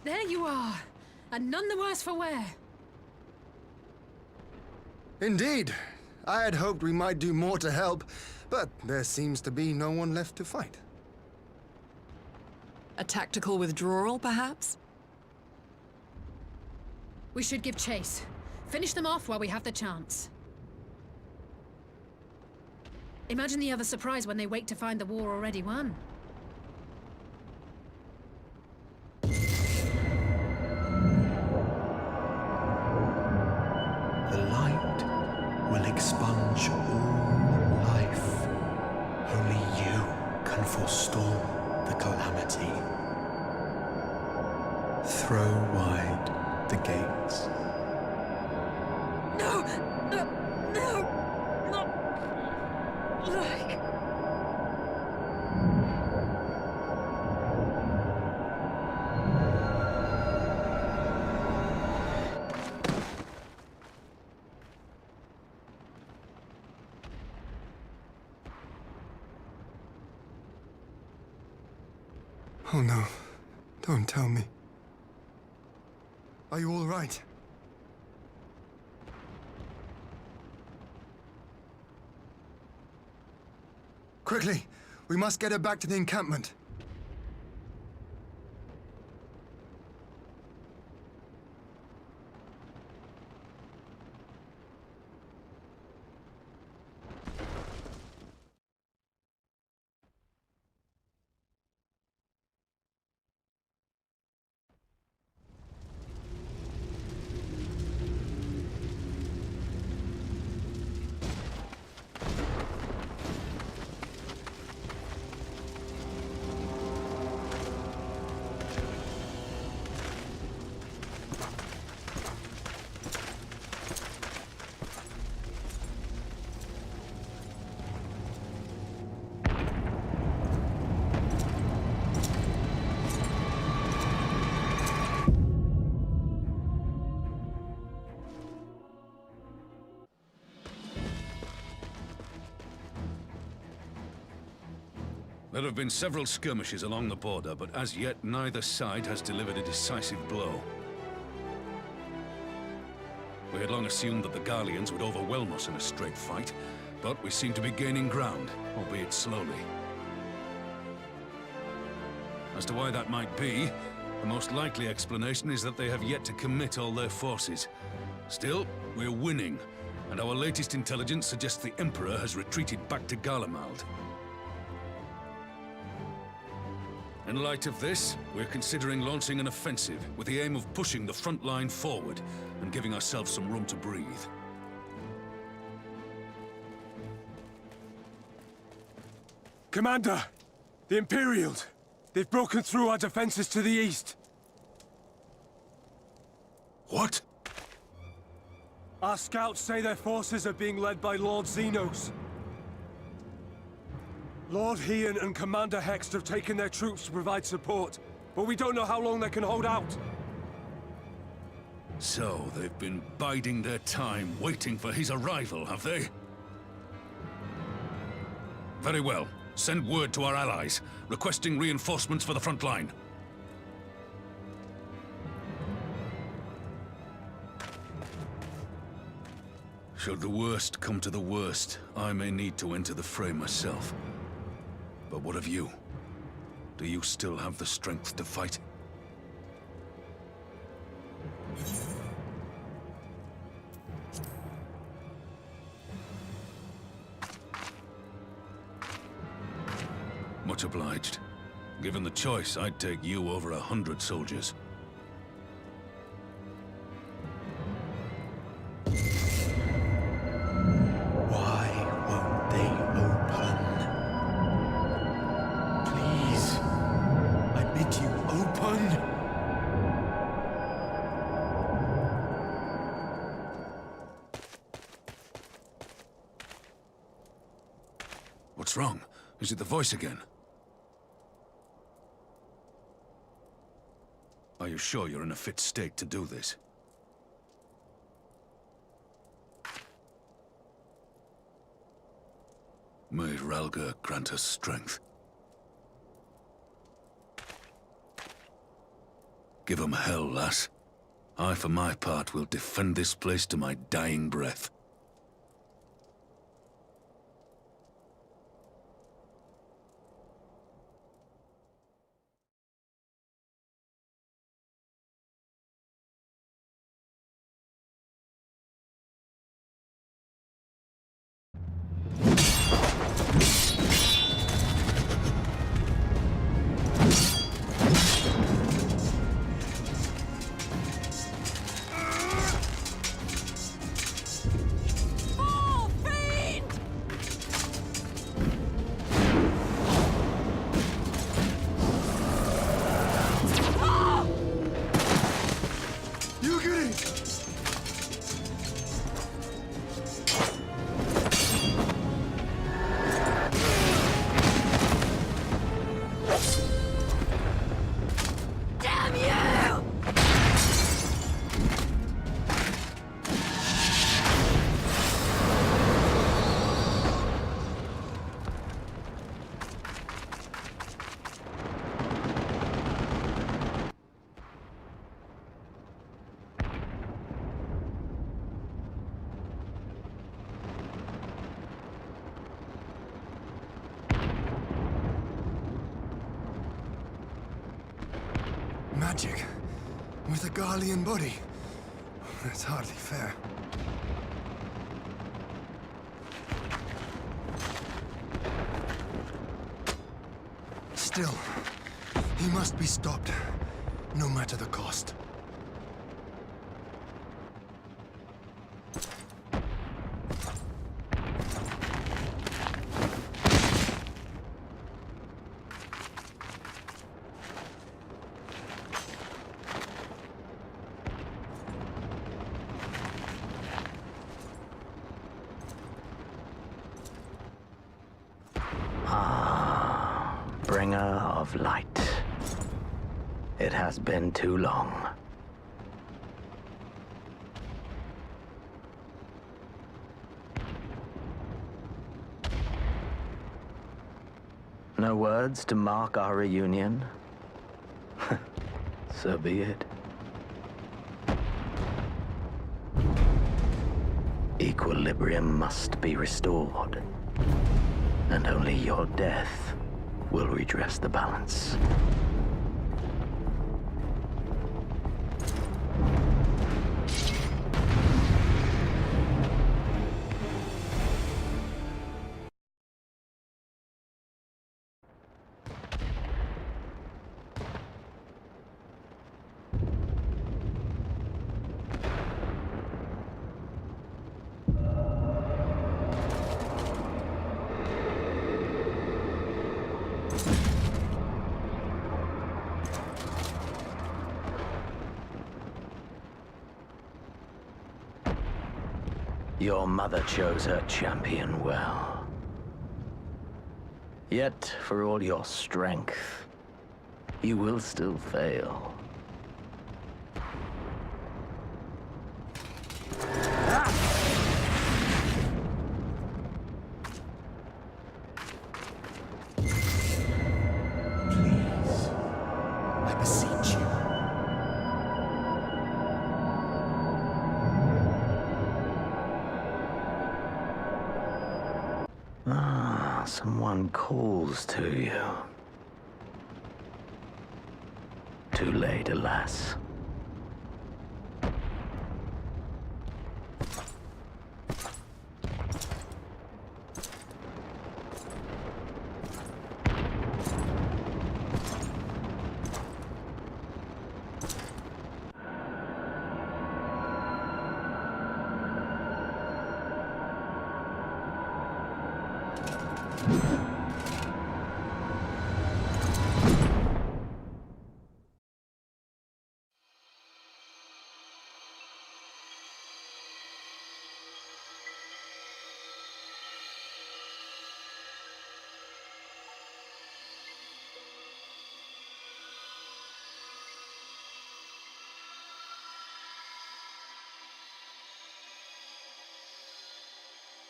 There you are, and none the worse for wear. Indeed. I had hoped we might do more to help, but there seems to be no one left to fight. A tactical withdrawal, perhaps? We should give chase. Finish them off while we have the chance. Imagine the other surprise when they wake to find the war already won. The light will expunge all life. Only you can forestall the calamity. Throw wide the gates. No! No! No! Not... like... Oh no. Don't tell me. Are you all right? Quickly! We must get her back to the encampment. There have been several skirmishes along the border, but as yet neither side has delivered a decisive blow. We had long assumed that the Garleans would overwhelm us in a straight fight, but we seem to be gaining ground, albeit slowly. As to why that might be, the most likely explanation is that they have yet to commit all their forces. Still, we're winning, and our latest intelligence suggests the Emperor has retreated back to Garlemald. In light of this, we're considering launching an offensive with the aim of pushing the front line forward and giving ourselves some room to breathe. Commander! The Imperials! They've broken through our defenses to the east! What? Our scouts say their forces are being led by Lord Xenos. Lord Hien and Commander Hext have taken their troops to provide support, but we don't know how long they can hold out. So, they've been biding their time, waiting for his arrival, have they? Very well. Send word to our allies, requesting reinforcements for the front line. Should the worst come to the worst, I may need to enter the fray myself. But what of you? Do you still have the strength to fight? Much obliged. Given the choice, I'd take you over 100 soldiers. What's wrong? Is it the voice again? Are you sure you're in a fit state to do this? May Ralga grant us strength. Give 'em hell, lass. I, for my part, will defend this place to my dying breath. Magic? With a Garlean body? That's hardly fair. Still, he must be stopped, no matter the cost. Bringer of light. It has been too long. No words to mark our reunion? So be it. Equilibrium must be restored, and only your death will redress the balance. Your mother chose her champion well. Yet, for all your strength, you will still fail. Please, I beseech you. Someone calls to you. Too late, alas.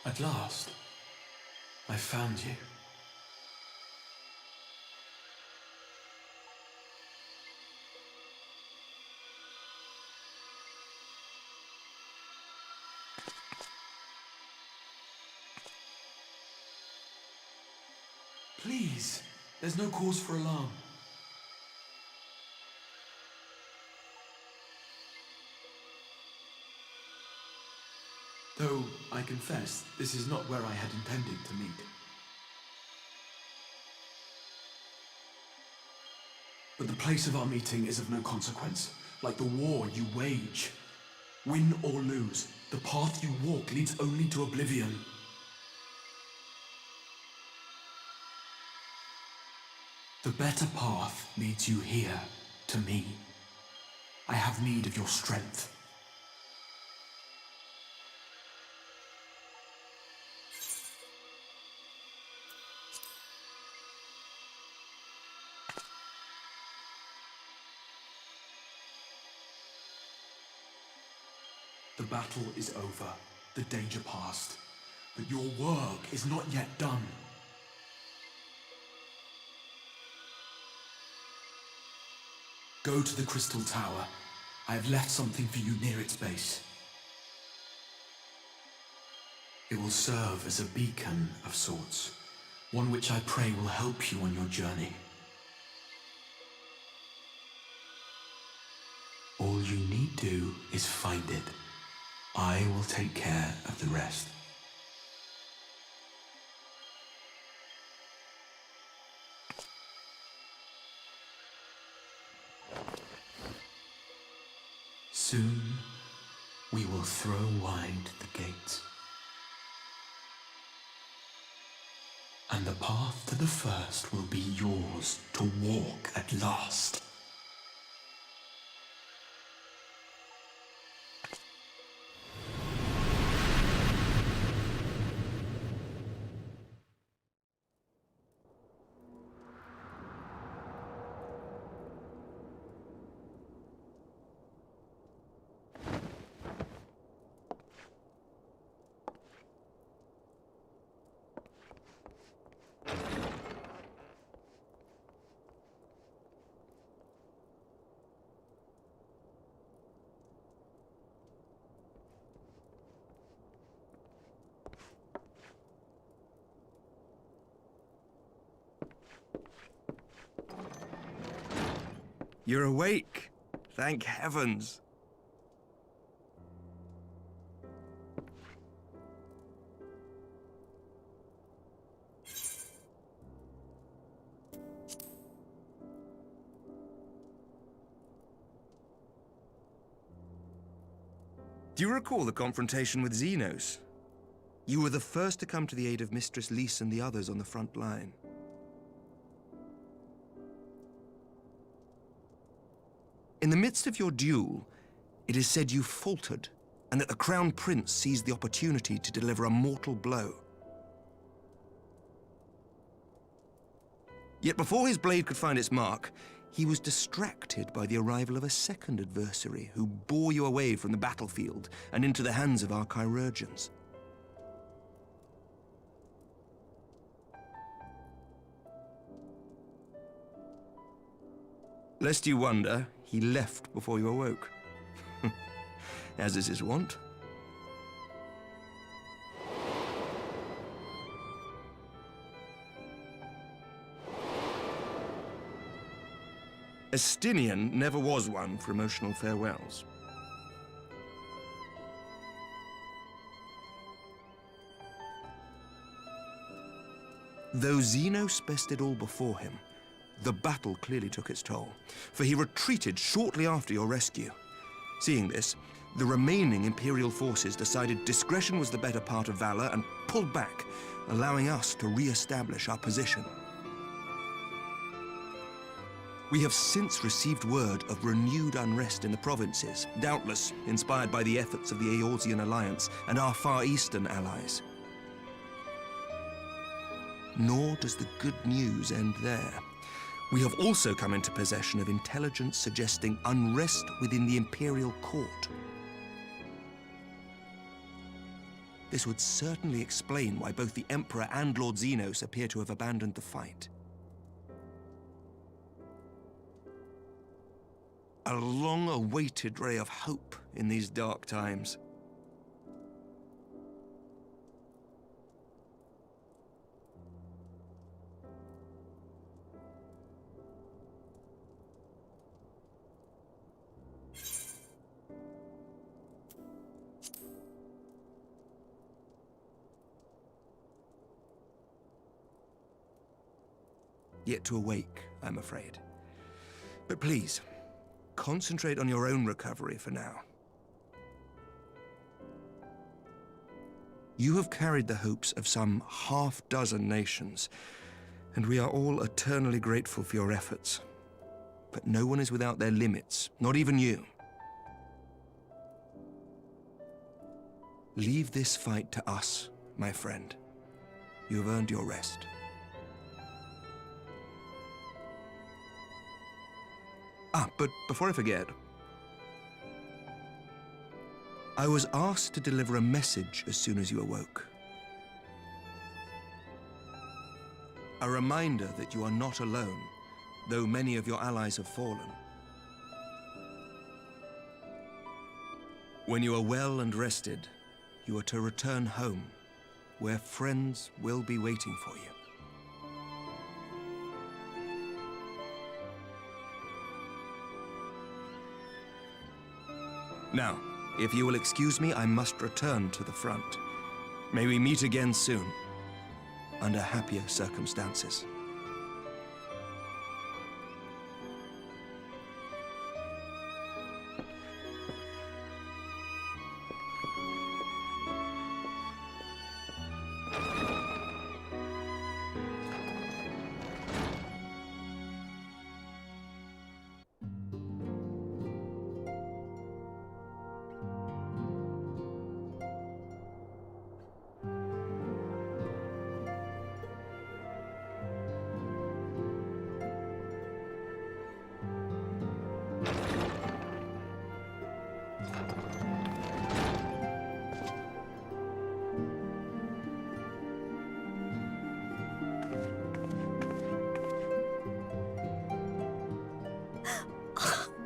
At last, I found you. Please, there's no cause for alarm. Though, I confess, this is not where I had intended to meet. But the place of our meeting is of no consequence, like the war you wage. Win or lose, the path you walk leads only to oblivion. The better path leads you here, to me. I have need of your strength. The battle is over, the danger past, but your work is not yet done. Go to the Crystal Tower. I have left something for you near its base. It will serve as a beacon of sorts, one which I pray will help you on your journey. All you need do is find it. I will take care of the rest. Soon, we will throw wide the gates. And the path to the first will be yours to walk at last. You're awake. Thank heavens. Do you recall the confrontation with Xenos? You were the first to come to the aid of Mistress Lys and the others on the front line. In the midst of your duel, it is said you faltered, and that the Crown Prince seized the opportunity to deliver a mortal blow. Yet before his blade could find its mark, he was distracted by the arrival of a second adversary who bore you away from the battlefield and into the hands of our chirurgeons. Lest you wonder, he left before you awoke. As is his wont. Estinian never was one for emotional farewells. Though Xenos bested all before him, the battle clearly took its toll, for he retreated shortly after your rescue. Seeing this, the remaining Imperial forces decided discretion was the better part of valor and pulled back, allowing us to re-establish our position. We have since received word of renewed unrest in the provinces, doubtless inspired by the efforts of the Eorzean Alliance and our Far Eastern allies. Nor does the good news end there. We have also come into possession of intelligence suggesting unrest within the Imperial Court. This would certainly explain why both the Emperor and Lord Xenos appear to have abandoned the fight. A long-awaited ray of hope in these dark times. yet to awake, I'm afraid. But please, concentrate on your own recovery for now. You have carried the hopes of some half-dozen nations, and we are all eternally grateful for your efforts. But no one is without their limits, not even you. Leave this fight to us, my friend. You have earned your rest. But before I forget, I was asked to deliver a message as soon as you awoke. A reminder that you are not alone, though many of your allies have fallen. When you are well and rested, you are to return home, where friends will be waiting for you. Now, if you will excuse me, I must return to the front. May we meet again soon, under happier circumstances.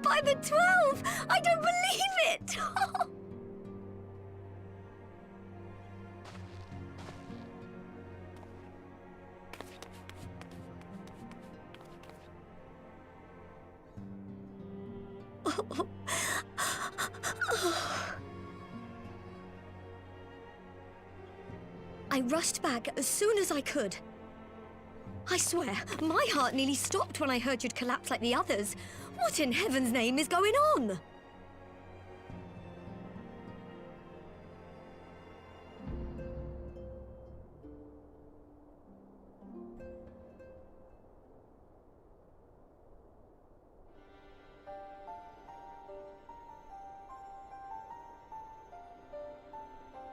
By the 12! I don't believe it! I rushed back as soon as I could. I swear, my heart nearly stopped when I heard you'd collapse like the others. What in heaven's name is going on?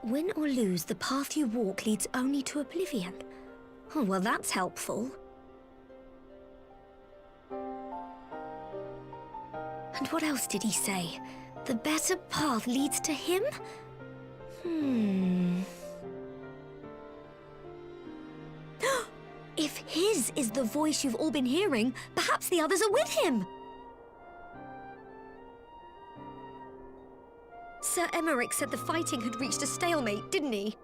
Win or lose, the path you walk leads only to oblivion. Oh, well, that's helpful. And what else did he say? The better path leads to him? If his is the voice you've all been hearing, perhaps the others are with him. Sir Emmerich said the fighting had reached a stalemate, didn't he?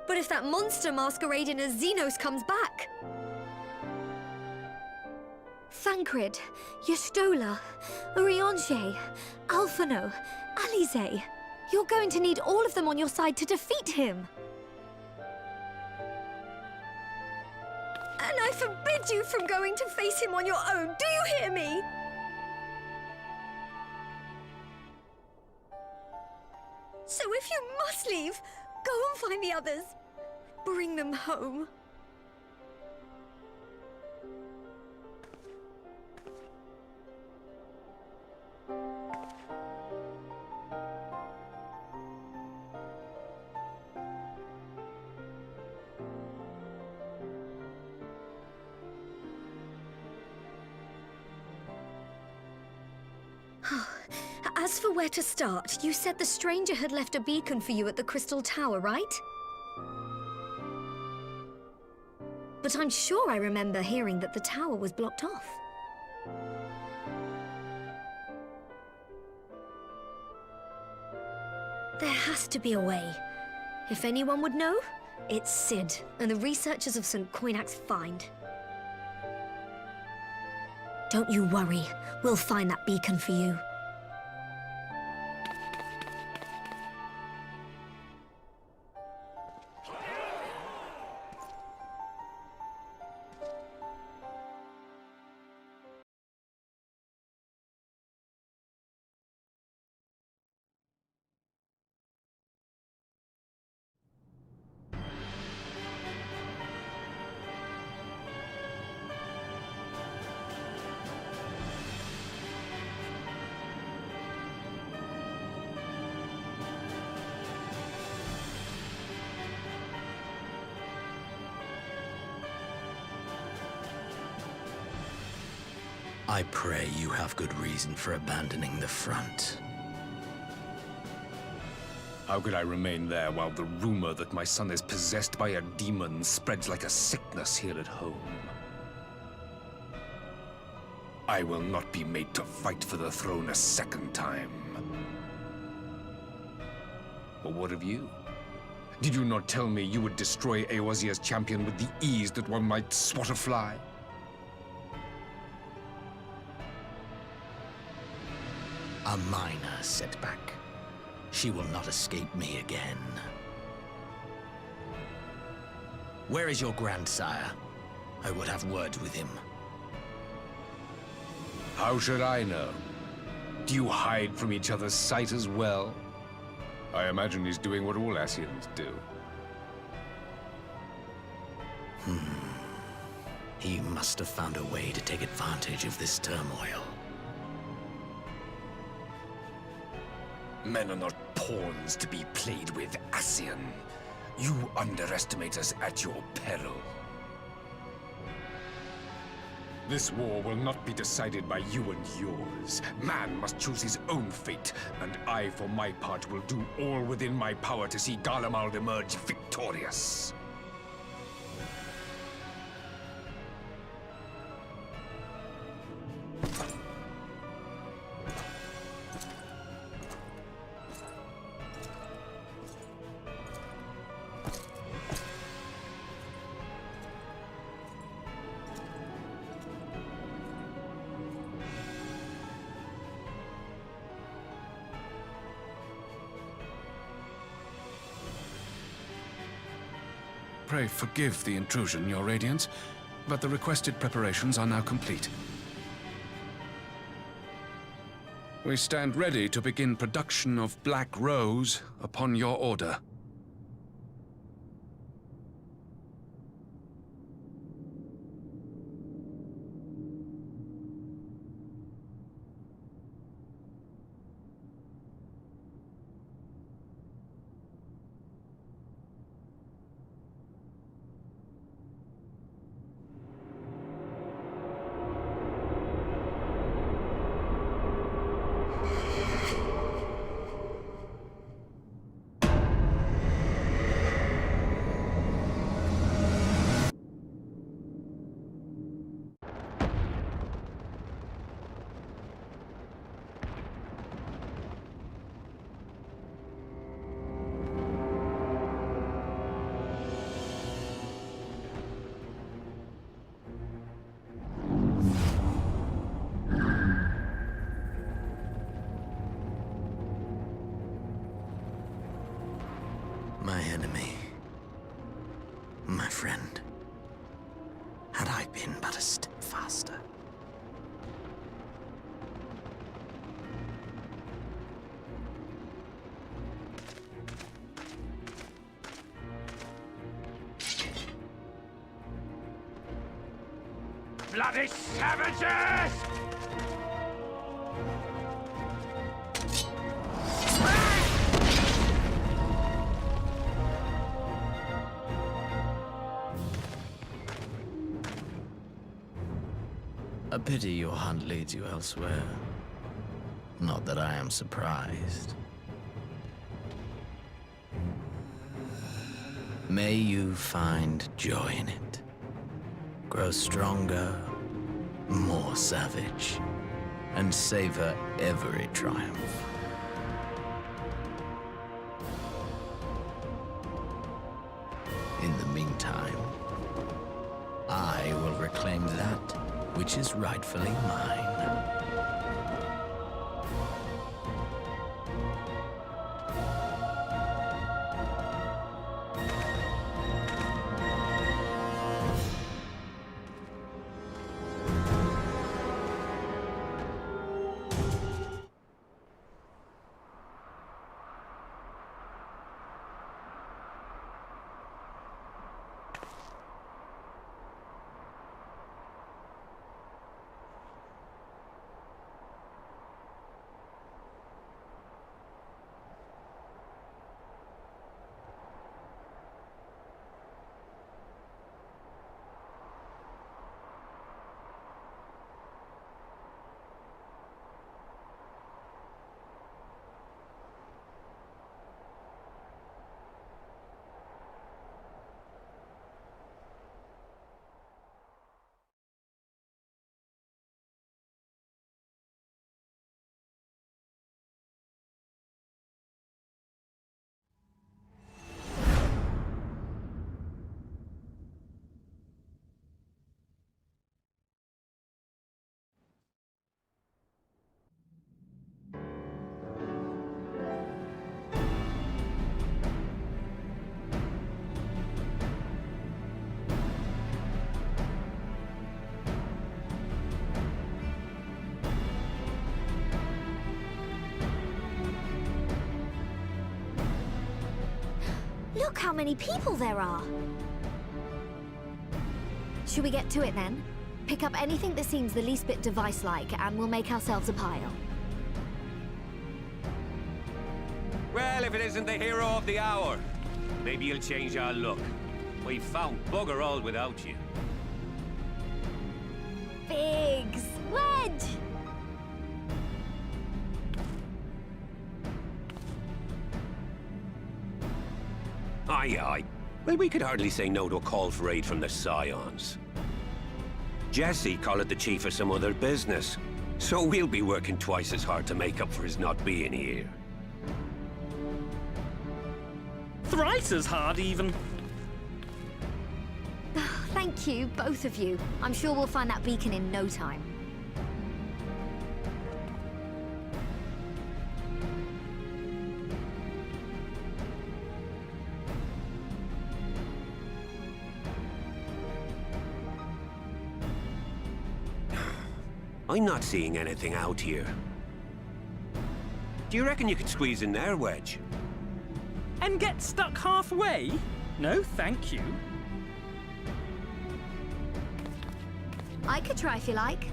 But if that monster masquerading as Xenos comes back... Thancred, Yestola, Urianger, Alphano, Alize. You're going to need all of them on your side to defeat him. And I forbid you from going to face him on your own, do you hear me? So if you must leave, go and find the others. Bring them home. As for where to start, you said the stranger had left a beacon for you at the Crystal Tower, right? But I'm sure I remember hearing that the tower was blocked off. There has to be a way. If anyone would know, it's Sid and the researchers of St. Squenix's find. Don't you worry, we'll find that beacon for you. I pray you have good reason for abandoning the front. How could I remain there while the rumor that my son is possessed by a demon spreads like a sickness here at home? I will not be made to fight for the throne a second time. But what of you? Did you not tell me you would destroy Eorzea's champion with the ease that one might swat a fly? A minor setback. She will not escape me again. Where is your grandsire? I would have words with him. How should I know? Do you hide from each other's sight as well? I imagine he's doing what all Ascians do. He must have found a way to take advantage of this turmoil. Men are not pawns to be played with, Ascian. You underestimate us at your peril. This war will not be decided by you and yours. Man must choose his own fate, and I, for my part, will do all within my power to see Garlemald emerge victorious. Pray forgive the intrusion, Your Radiance, but the requested preparations are now complete. We stand ready to begin production of Black Rose upon your order. My enemy. My friend. Had I been but a step faster. Bloody savages! A pity your hunt leads you elsewhere. Not that I am surprised. May you find joy in it. Grow stronger, more savage, and savor every triumph. In the meantime, I will reclaim that which is rightfully mine. Look how many people there are. Should we get to it then? Pick up anything that seems the least bit device-like, and we'll make ourselves a pile. Well, if it isn't the hero of the hour, maybe you'll change our look. We've found bugger all without you. Biggs! Wedge! Aye, aye. Well, we could hardly say no to a call for aid from the Scions. Jesse called it the chief of some other business, so we'll be working twice as hard to make up for his not being here. Thrice as hard, even. Thank you, both of you. I'm sure we'll find that beacon in no time. I'm not seeing anything out here. Do you reckon you could squeeze in there, Wedge? And get stuck halfway? No, thank you. I could try if you like.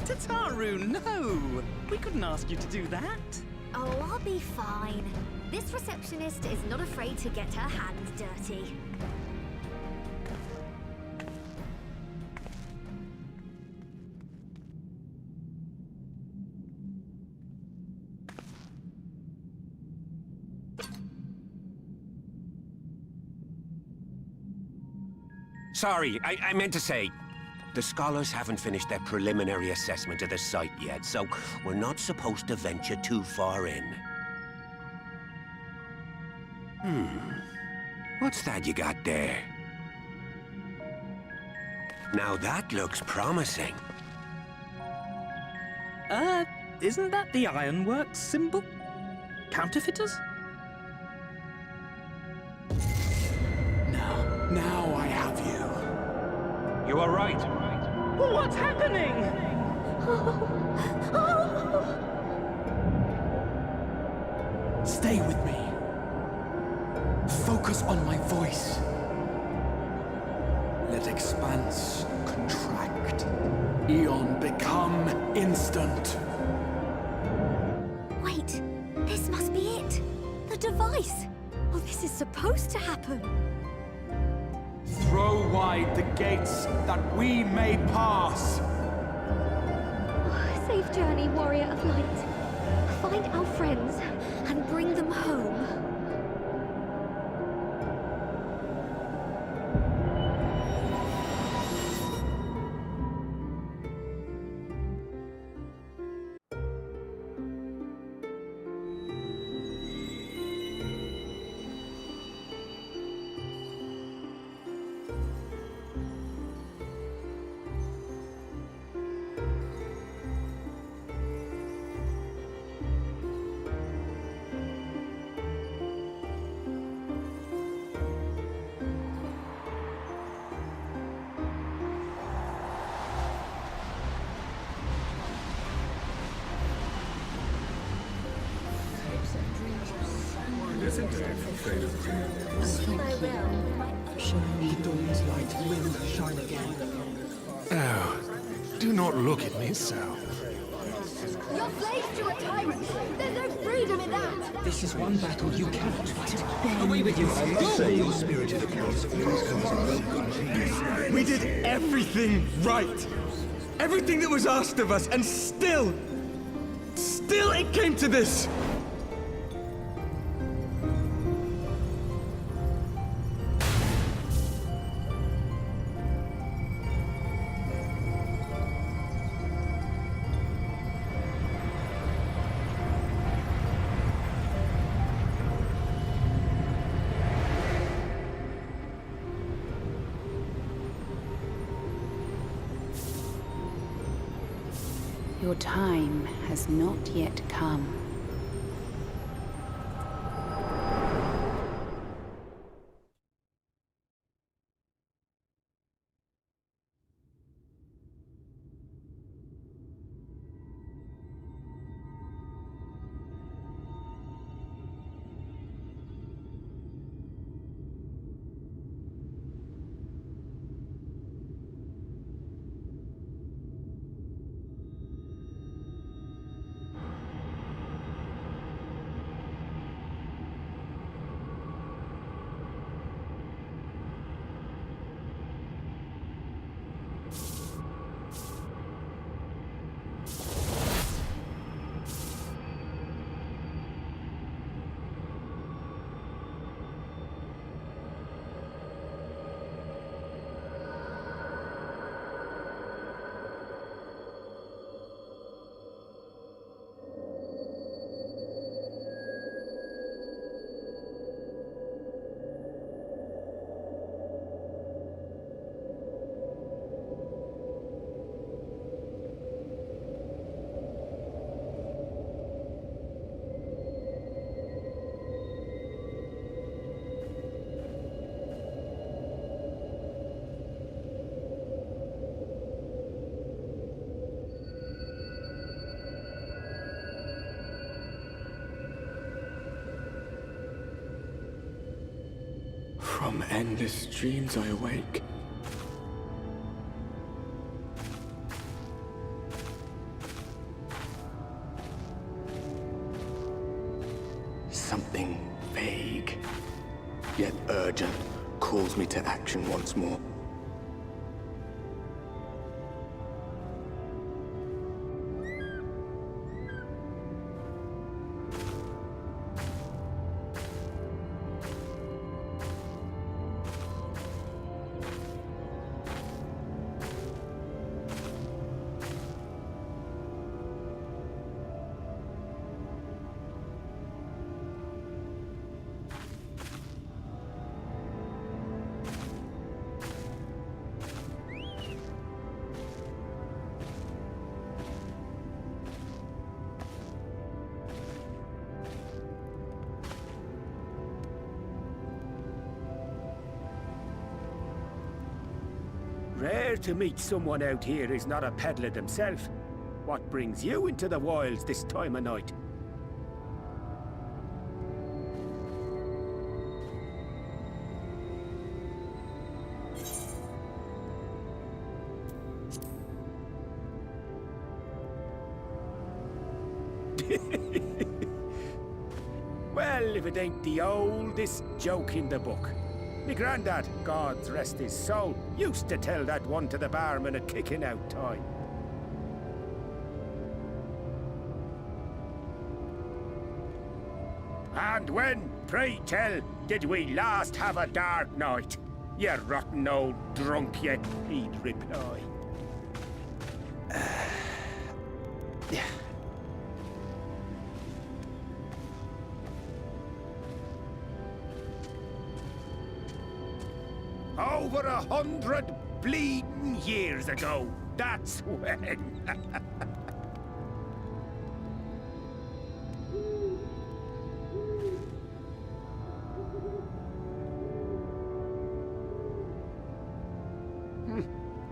Tataru, no! We couldn't ask you to do that. Oh, I'll be fine. This receptionist is not afraid to get her hands dirty. Sorry, I meant to say, the scholars haven't finished their preliminary assessment of the site yet, so we're not supposed to venture too far in. What's that you got there? Now that looks promising. Isn't that the Ironworks symbol? Counterfeiters? Now I have you. You are right. What's happening? Stay with me. Focus on my voice. Let expanse contract. Eon become instant. Wait, this must be it. The device. Oh, this is supposed to happen. Throw wide the gates that we may pass. Safe journey, warrior of light. Find our friends and bring them home. Oh, do not look at me so. You're slaves to a tyrant. There's no freedom in that. This is one battle you cannot fight. Away with you. We did everything right. Everything that was asked of us, and still it came to this. Your time has not yet come. endless dreams I awake. Something vague, yet urgent, calls me to action once more. Rare to meet someone out here who's not a peddler themselves. What brings you into the wilds this time of night? Well, if it ain't the oldest joke in the book. Me granddad, God rest his soul, used to tell that one to the barman at kicking out time. And when, pray tell, did we last have a dark night? You rotten old drunk, you, he'd reply. Over 100 bleeding years ago, that's when.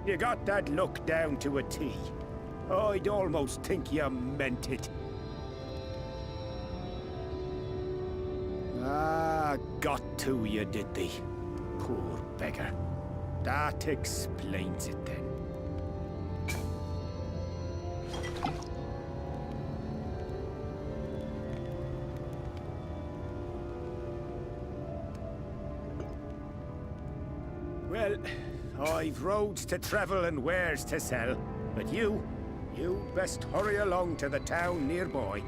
You got that look down to a T. I'd almost think you meant it. Ah, got to you, did they? Poor beggar. That explains it then. Well, I've roads to travel and wares to sell, but you best hurry along to the town nearby.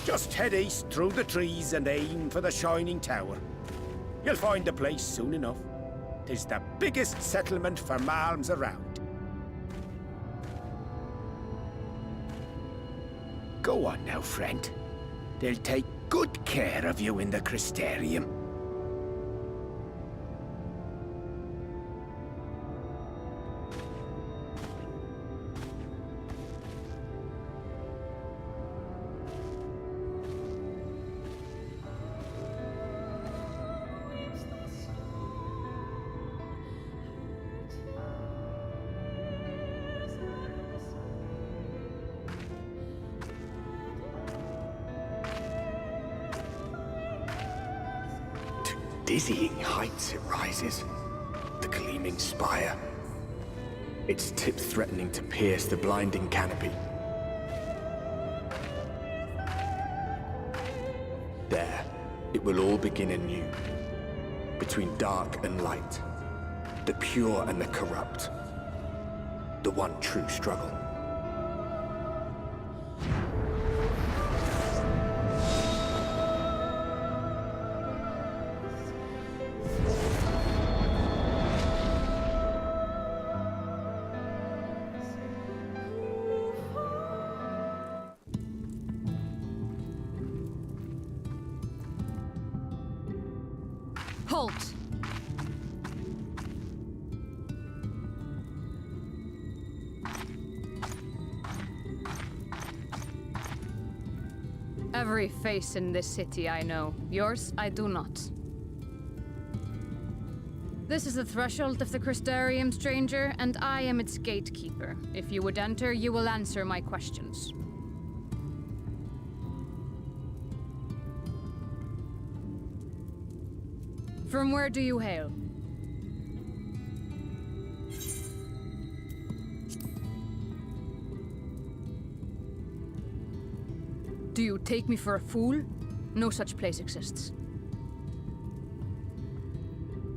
Just head east through the trees and aim for the Shining Tower. You'll find the place soon enough. 'Tis the biggest settlement for malms around. Go on now, friend. They'll take good care of you in the Crystarium. Dizzying heights it rises, the gleaming spire. Its tip threatening to pierce the blinding canopy. There, it will all begin anew. Between dark and light, the pure and the corrupt. The one true struggle. Halt! Every face in this city I know. Yours, I do not. This is the threshold of the Crystarium, stranger, and I am its gatekeeper. If you would enter, you will answer my questions. From where do you hail? Do you take me for a fool? No such place exists.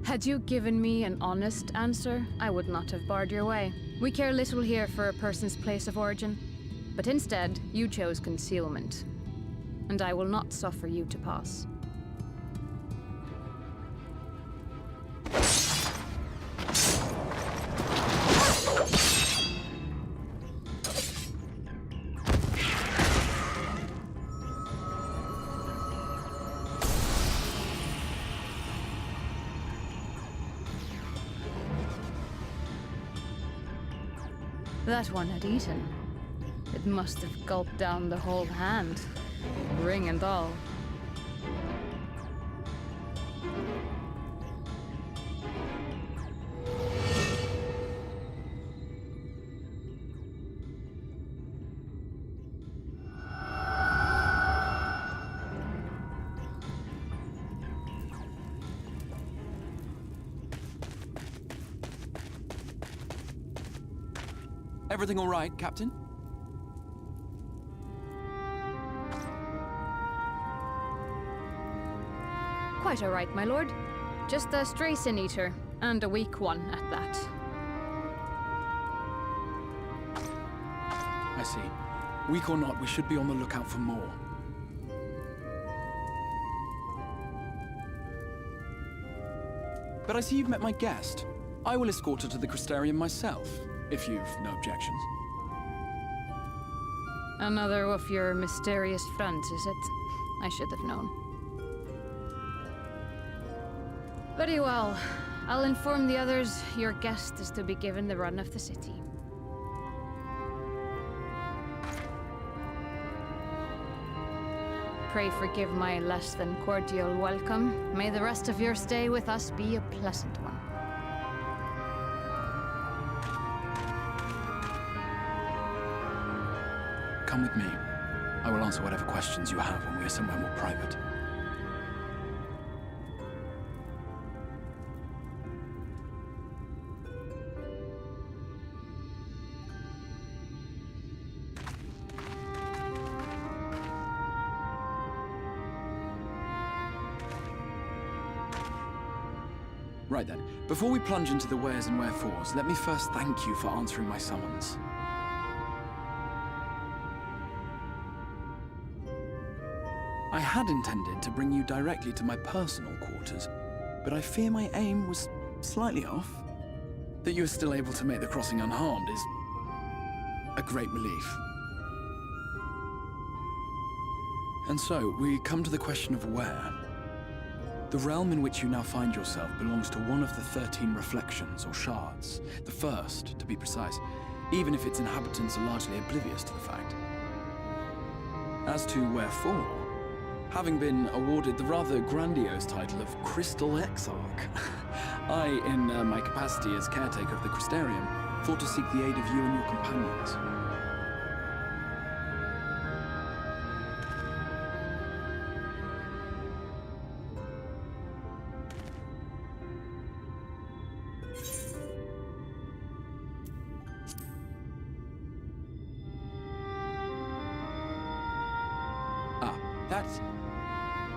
Had you given me an honest answer, I would not have barred your way. We care little here for a person's place of origin, but instead, you chose concealment. And I will not suffer you to pass. That one had eaten. It must have gulped down the whole hand, ring and all. Everything all right, Captain? Quite all right, my lord. Just a stray sin-eater, and a weak one at that. I see. Weak or not, we should be on the lookout for more. But I see you've met my guest. I will escort her to the Crystarium myself, if you've no objections. Another of your mysterious friends, is it? I should have known. Very well. I'll inform the others your guest is to be given the run of the city. Pray forgive my less than cordial welcome. May the rest of your stay with us be a pleasant one. Come with me. I will answer whatever questions you have when we are somewhere more private. Right then, before we plunge into the wheres and wherefores, let me first thank you for answering my summons. I had intended to bring you directly to my personal quarters, but I fear my aim was slightly off. That you are still able to make the crossing unharmed is a great relief. And so, we come to the question of where. The realm in which you now find yourself belongs to one of the 13 reflections, or shards. The first, to be precise, even if its inhabitants are largely oblivious to the fact. As to wherefore, having been awarded the rather grandiose title of Crystal Exarch, I, in my capacity as caretaker of the Crystarium, thought to seek the aid of you and your companions. That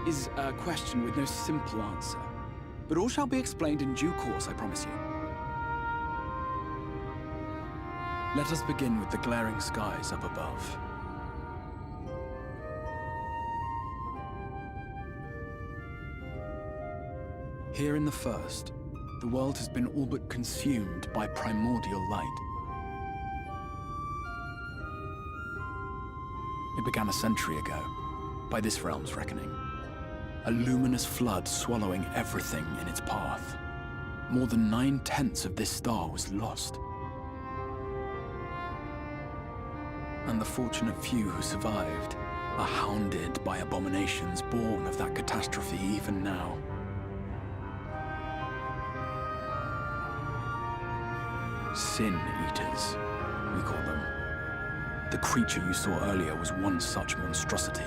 is a question with no simple answer. But all shall be explained in due course, I promise you. Let us begin with the glaring skies up above. Here in the first, the world has been all but consumed by primordial light. It began a century ago, by this realm's reckoning. A luminous flood swallowing everything in its path. More than 9/10 of this star was lost. And the fortunate few who survived are hounded by abominations born of that catastrophe even now. Sin Eaters, we call them. The creature you saw earlier was one such monstrosity.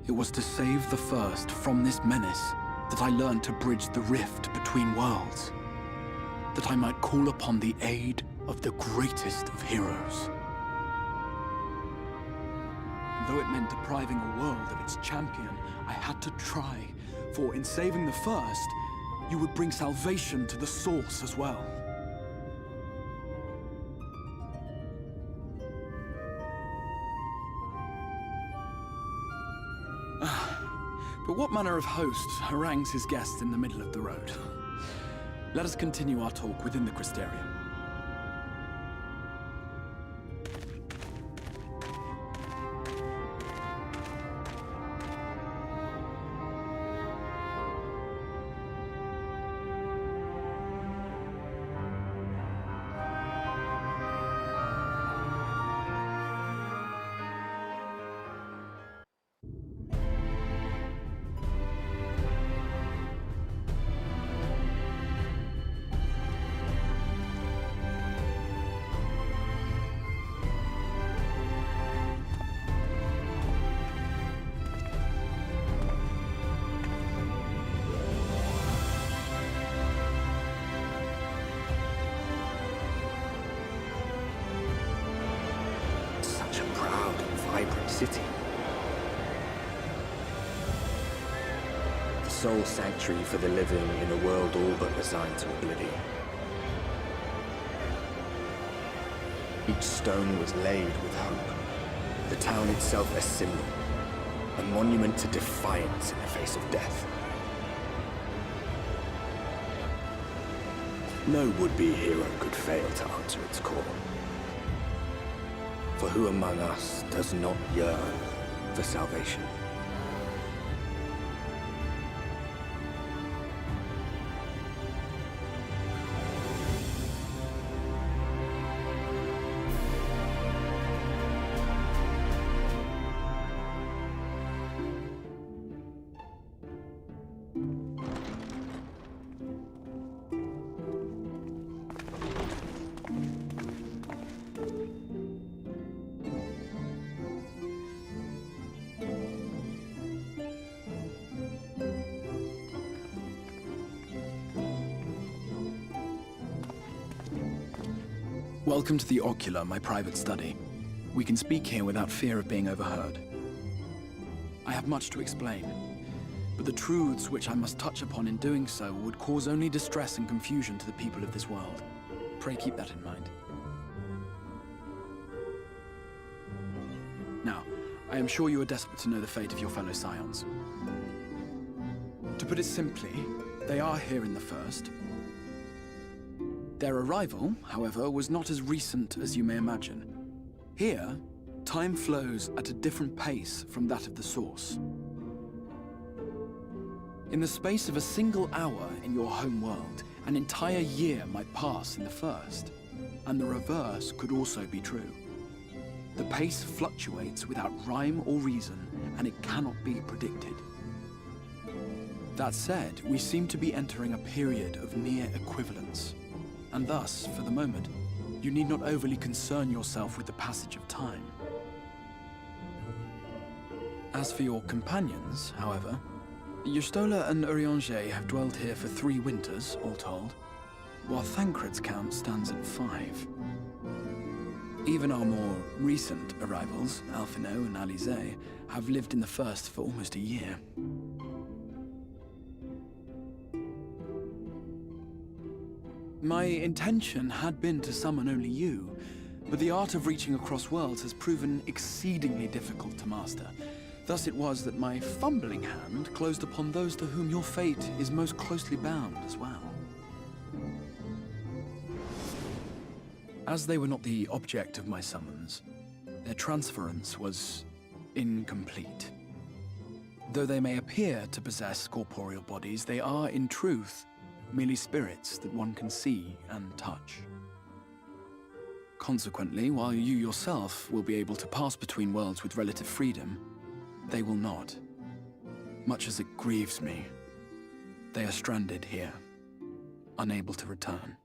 It was to save the First from this menace that I learned to bridge the rift between worlds. That I might call upon the aid of the greatest of heroes. Though it meant depriving a world of its champion, I had to try, for in saving the First, you would bring salvation to the Source as well. But what manner of host harangues his guests in the middle of the road? Let us continue our talk within the Crystarium. City. The sole sanctuary for the living in a world all but resigned to oblivion. Each stone was laid with hope. The town itself a symbol, a monument to defiance in the face of death. No would-be hero could fail to answer its call. For who among us does not yearn for salvation? Welcome to the Ocular, my private study. We can speak here without fear of being overheard. I have much to explain, but the truths which I must touch upon in doing so would cause only distress and confusion to the people of this world. Pray keep that in mind. Now, I am sure you are desperate to know the fate of your fellow Scions. To put it simply, they are here in the First. Their arrival, however, was not as recent as you may imagine. Here, time flows at a different pace from that of the Source. In the space of a single hour in your home world, an entire year might pass in the First, and the reverse could also be true. The pace fluctuates without rhyme or reason, and it cannot be predicted. That said, we seem to be entering a period of near equivalence. And thus, for the moment, you need not overly concern yourself with the passage of time. As for your companions, however, Y'shtola and Urianger have dwelled here for 3 winters, all told, while Thancred's count stands at 5. Even our more recent arrivals, Alphino and Alize, have lived in the First for almost a year. My intention had been to summon only you, but the art of reaching across worlds has proven exceedingly difficult to master. Thus it was that my fumbling hand closed upon those to whom your fate is most closely bound as well. As they were not the object of my summons, their transference was incomplete. Though they may appear to possess corporeal bodies, they are, in truth, merely spirits that one can see and touch. Consequently, while you yourself will be able to pass between worlds with relative freedom, they will not. Much as it grieves me, they are stranded here, unable to return.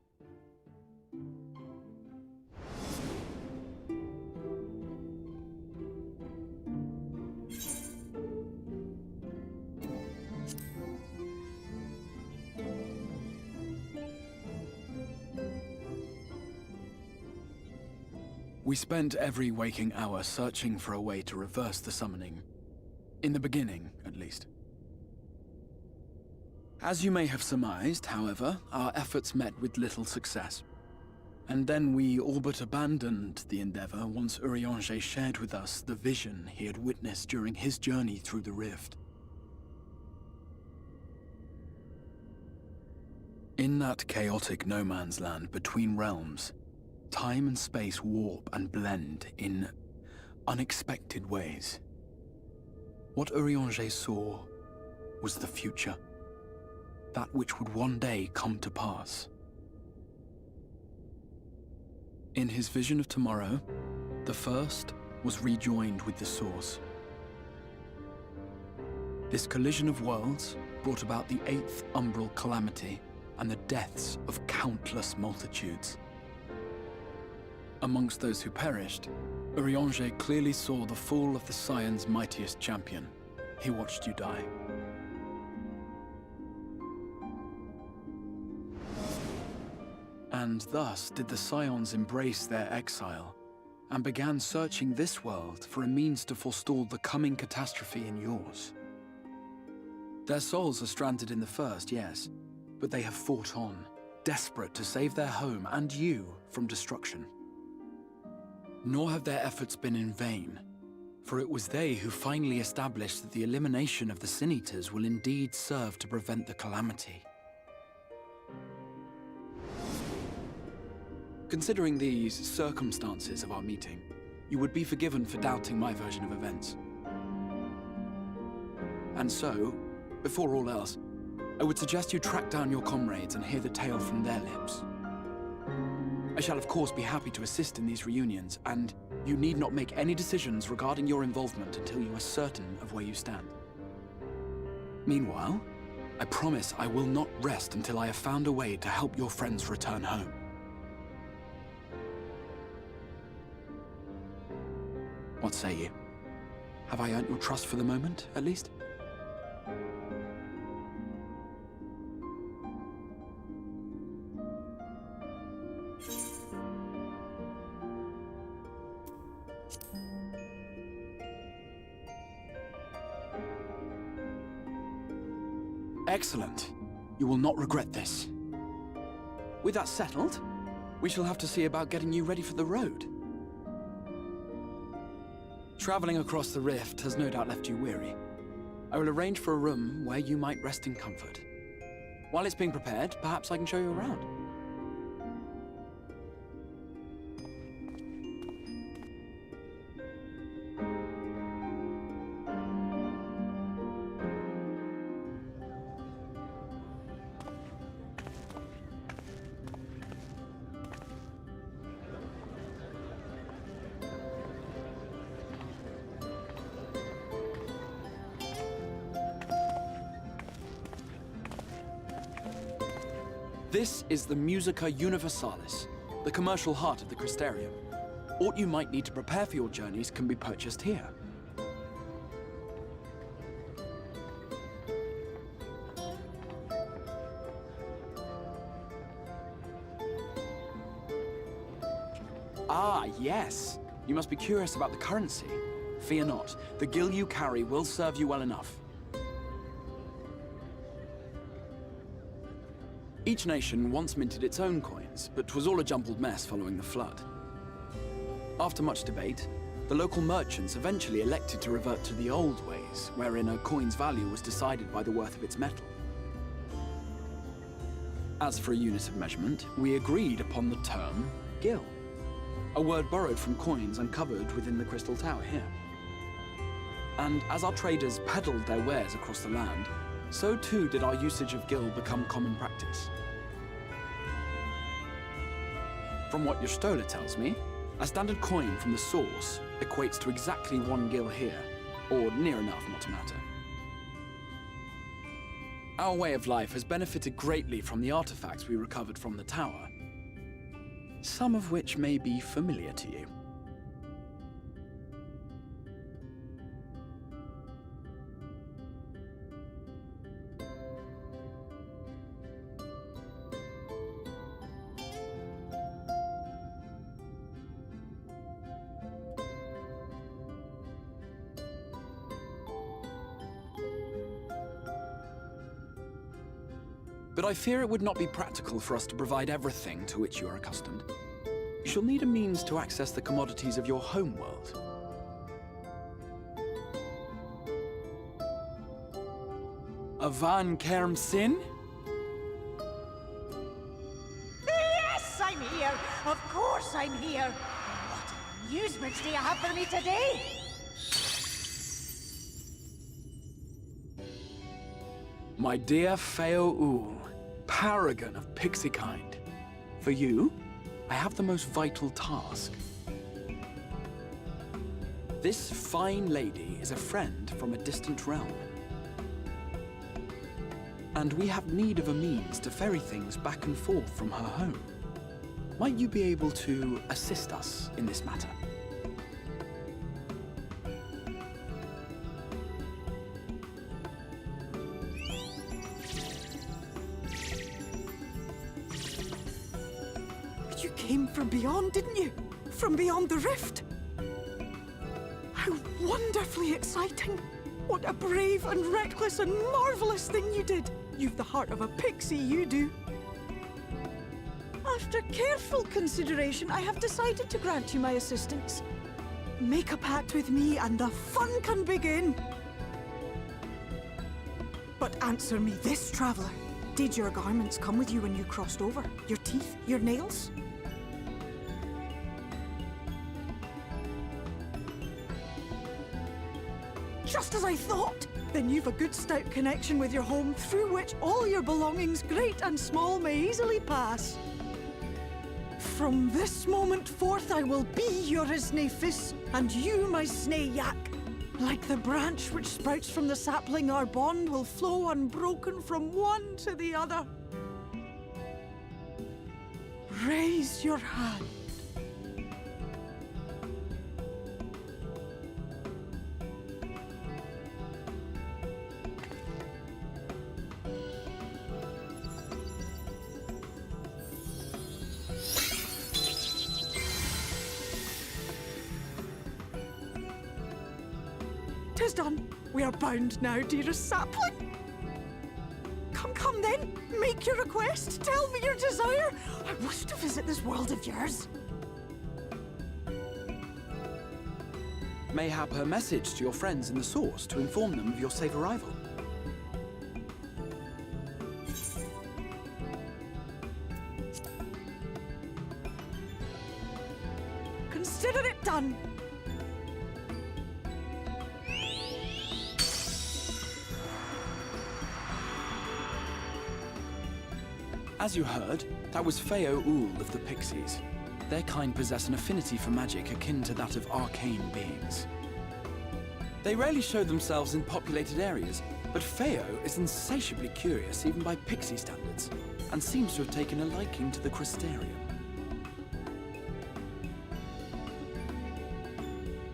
We spent every waking hour searching for a way to reverse the summoning. In the beginning, at least. As you may have surmised, however, our efforts met with little success. And then we all but abandoned the endeavor once Urianger shared with us the vision he had witnessed during his journey through the rift. In that chaotic no-man's land between realms, time and space warp and blend in unexpected ways. What Urianger saw was the future, that which would one day come to pass. In his vision of tomorrow, the first was rejoined with the source. This collision of worlds brought about the 8th umbral calamity and the deaths of countless multitudes. Amongst those who perished, Urianger clearly saw the fall of the Scion's mightiest champion. He watched you die. And thus did the Scions embrace their exile, and began searching this world for a means to forestall the coming catastrophe in yours. Their souls are stranded in the first, yes, but they have fought on, desperate to save their home and you from destruction. Nor have their efforts been in vain, for it was they who finally established that the elimination of the Sin Eaters will indeed serve to prevent the calamity. Considering these circumstances of our meeting, you would be forgiven for doubting my version of events. And so, before all else, I would suggest you track down your comrades and hear the tale from their lips. I shall of course be happy to assist in these reunions, and you need not make any decisions regarding your involvement until you are certain of where you stand. Meanwhile, I promise I will not rest until I have found a way to help your friends return home. What say you? Have I earned your trust for the moment, at least? Excellent. You will not regret this. With that settled, we shall have to see about getting you ready for the road. Traveling across the rift has no doubt left you weary. I will arrange for a room where you might rest in comfort. While it's being prepared, perhaps I can show you around. This is the Musica Universalis, the commercial heart of the Crystarium. What you might need to prepare for your journeys can be purchased here. Ah, yes. You must be curious about the currency. Fear not. The gil you carry will serve you well enough. Each nation once minted its own coins, but 'twas all a jumbled mess following the flood. After much debate, the local merchants eventually elected to revert to the old ways, wherein a coin's value was decided by the worth of its metal. As for a unit of measurement, we agreed upon the term gil, a word borrowed from coins uncovered within the Crystal Tower here. And as our traders peddled their wares across the land, so too did our usage of gil become common practice. From what your stola tells me, a standard coin from the source equates to exactly 1 gil here, or near enough not to matter. Our way of life has benefited greatly from the artifacts we recovered from the tower, some of which may be familiar to you. but I fear it would not be practical for us to provide everything to which you are accustomed. You shall need a means to access the commodities of your home world. Avan Kerm Sin? Yes, I'm here! Of course I'm here! What amusements do you have for me today? My dear Feo Ul, paragon of pixie kind. For you, I have the most vital task. This fine lady is a friend from a distant realm. And we have need of a means to ferry things back and forth from her home. Might you be able to assist us in this matter? You came from beyond, didn't you? From beyond the rift? How wonderfully exciting! What a brave and reckless and marvelous thing you did! You've the heart of a pixie, you do. After careful consideration, I have decided to grant you my assistance. Make a pact with me and the fun can begin. But answer me this, traveler. Did your garments come with you when you crossed over? Your teeth? Your nails? Just as I thought! Then you've a good stout connection with your home through which all your belongings, great and small, may easily pass. From this moment forth I will be your Isne Fis, and you my Sne Yak. Like the branch which sprouts from the sapling, our bond will flow unbroken from one to the other. Raise your hand. Tis done. We are bound now, dearest sapling. Come then. Make your request. Tell me your desire. I wish to visit this world of yours. Mayhap her message to your friends in the Source to inform them of your safe arrival. Consider it done. As you heard, that was Feo Ul of the Pixies. Their kind possess an affinity for magic akin to that of arcane beings. They rarely show themselves in populated areas, but Feo is insatiably curious even by Pixie standards, and seems to have taken a liking to the Crystarium.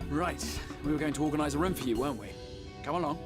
Right, we were going to organize a room for you, weren't we? Come along.